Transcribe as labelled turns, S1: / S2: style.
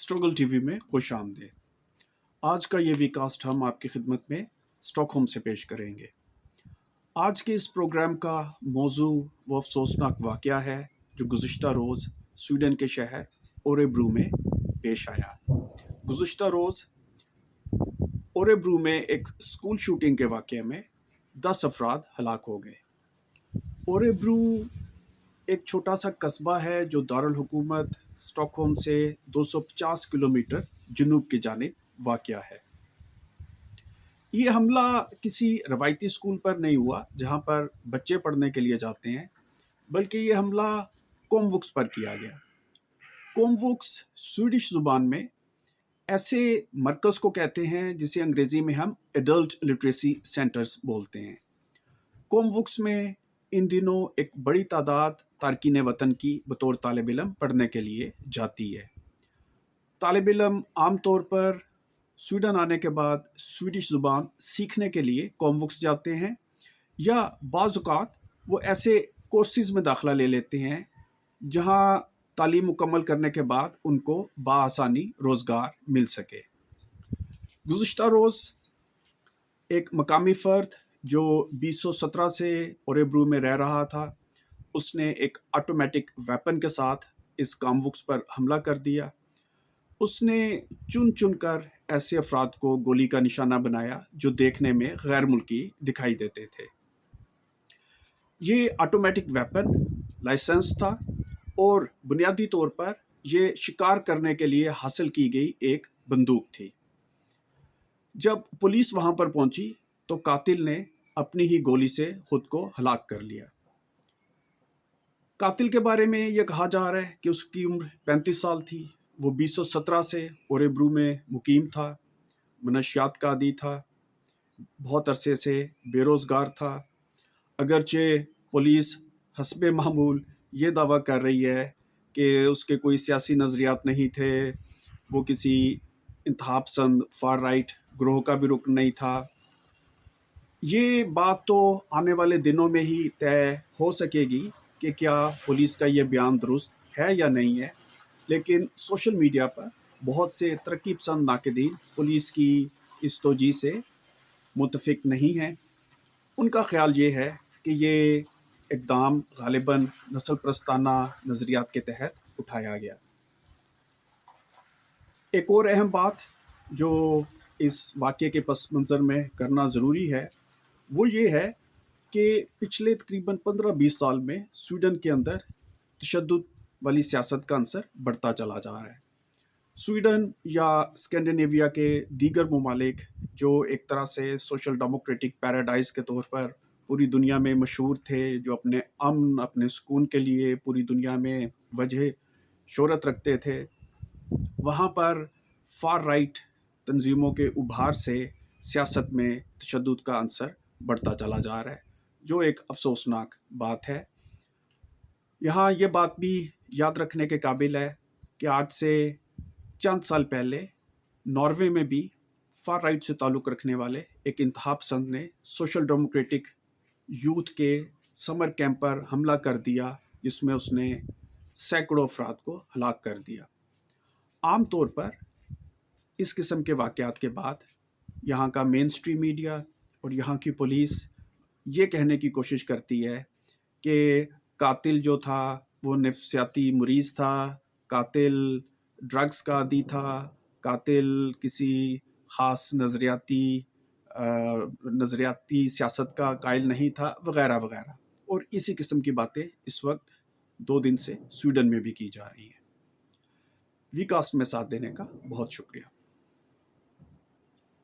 S1: Struggle TV में खुश आमदीद। आज का ये वीकास्ट हम आपकी खिदमत में स्टॉकहोम से पेश करेंगे। आज के इस प्रोग्राम का मौजू वो अफसोसनाक वाक़या है जो गुज़िश्ता रोज़ स्वीडन के शहर ओरेब्रू में पेश आया। गुज़िश्ता रोज़ ओरेब्रू में एक स्कूल शूटिंग के वाक़े में 10 अफराद हलाक हो गए। ओरेब्रू एक छोटा सा कस्बा है जो दारुल हुकूमत स्टॉकहोम से 250 किलोमीटर जनूब की जानिब वाक़या है। ये हमला किसी रवायती स्कूल पर नहीं हुआ जहाँ पर बच्चे पढ़ने के लिए जाते हैं, बल्कि ये हमला कोमवुक्स पर किया गया। कोमवुक्स स्वीडिश ज़ुबान में ऐसे मरकज़ को कहते हैं जिसे अंग्रेज़ी में हम एडल्ट लिटरेसी सेंटर्स बोलते हैं। कोमवुक्स में इन दिनों एक बड़ी तादाद तारकीन वतन की बतौर तालिब इल्म पढ़ने के लिए जाती है। तालिब इल्म आम तौर पर स्वीडन आने के बाद स्वीडिश ज़ुबान सीखने के लिए कोमवुक्स जाते हैं, या बाज़ औक़ात वो ऐसे कोर्सेज़ में दाखिला ले लेते हैं जहां तालीम मुकम्मल करने के बाद उनको बआसानी रोज़गार मिल सके। गुज़िश्ता रोज़ एक मकामी फ़र्द जो 2017 से ओरेब्रू में रह रहा था, उसने एक ऑटोमेटिक वेपन के साथ इस कोमवुक्स पर हमला कर दिया। उसने चुन चुन कर ऐसे अफराद को गोली का निशाना बनाया जो देखने में गैर मुल्की दिखाई देते थे। ये ऑटोमेटिक वेपन लाइसेंस था और बुनियादी तौर पर ये शिकार करने के लिए हासिल की गई एक बंदूक थी। जब पुलिस वहाँ पर पहुँची तो कातिल ने अपनी ही गोली से खुद को हलाक कर लिया। कातिल के बारे में ये कहा जा रहा है कि उसकी उम्र 35 साल थी। वो 2017 से ओरेब्रू में मुकीम था, मनशियात का आदी था, बहुत अरसे से बेरोज़गार था। अगरचे पुलिस हस्बे मामूल ये दावा कर रही है कि उसके कोई सियासी नज़रियात नहीं थे, वो किसी इंतहा पसंद फार राइट ग्रोह का भी रुकन नहीं था। ये बात तो आने वाले दिनों में ही तय हो सकेगी कि क्या पुलिस का ये बयान दुरुस्त है या नहीं है, लेकिन सोशल मीडिया पर बहुत से तरक्की पसंद नाक़दीन पुलिस की इस तोजी से मुतफ़िक नहीं हैं। उनका ख़्याल ये है कि ये इक़दाम ग़ालिबन नस्ल परस्ताना नज़रियात के तहत उठाया गया। एक और अहम बात जो इस वाक़ये के पस मंज़र में करना ज़रूरी है वो ये है कि पिछले तकरीबन 15-20 साल में स्वीडन के अंदर तशद्दुद वाली सियासत का अंसर बढ़ता चला जा रहा है। स्वीडन या स्कैंडिनेविया के दीगर ममालिक जो एक तरह से सोशल डेमोक्रेटिक पैराडाइज के तौर पर पूरी दुनिया में मशहूर थे, जो अपने अमन अपने सुकून के लिए पूरी दुनिया में वजह शोहरत रखते थे, वहाँ पर फार राइट तंजीमों के उभार से सियासत में तशद्दुद का अंसर बढ़ता चला जा रहा है, जो एक अफसोसनाक बात है। यहाँ ये बात भी याद रखने के काबिल है कि आज से चंद साल पहले नॉर्वे में भी फार राइट से ताल्लुक़ रखने वाले एक इंतहा पसंद ने सोशल डेमोक्रेटिक यूथ के समर कैंप पर हमला कर दिया, जिसमें उसने सैकड़ों अफराद को हलाक कर दिया। आम तौर पर इस किस्म के वाक़यात के बाद यहाँ का मेन स्ट्रीम मीडिया और यहाँ की पुलिस ये कहने की कोशिश करती है कि कातिल जो था वो नफ्सियाती मरीज़ था, कातिल ड्रग्स का आदी था, कातिल किसी ख़ास नज़रियाती सियासत का कायल नहीं था, वग़ैरह वग़ैरह। और इसी किस्म की बातें इस वक्त 2 दिन से स्वीडन में भी की जा रही हैं। वीकास्ट में साथ देने का बहुत शुक्रिया।